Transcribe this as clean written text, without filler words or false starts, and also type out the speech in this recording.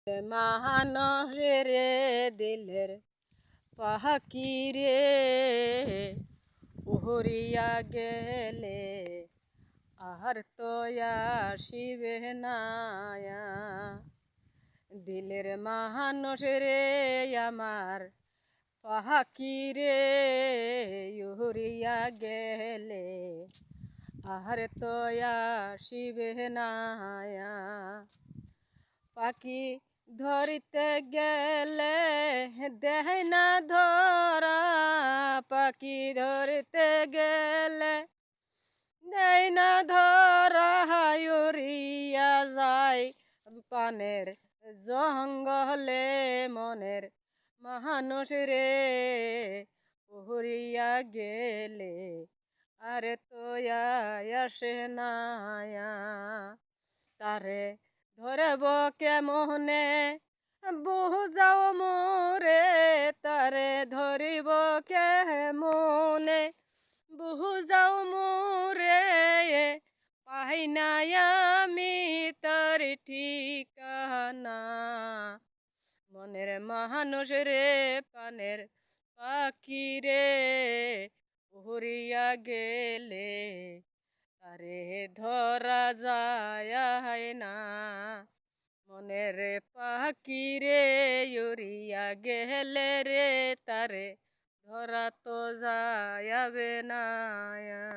মানুষের দিলের পাখি রে উহরিয়া গেলে আর তো আসিবে না। দিলের মানুষ রে আমার পাখি রে উহরিয়া গেলে আর তো আসিবে না। পাখি ধরিতে গেলে দেয় না ধরা, পাখি ধরিতে গেলে দেয় না ধরা, উড়িয়া যায় পানের জঙ্গলে মনের মানুষ রে উড়িয়া গেলে আরে তো আসে না। তারে ধরব কেমনে বুঝাও মোরে, তারে ধরিব কেমনে বুঝাও মোরে, পাই না আমি তার ঠিকানা। মনের মানুষ রে পানের পাখি রে উড়িয়া গেলে তারে ধরা যায় না। মনের পাখি রে উড়িয়া গেলে রে তারে ধরা তো যাবে না।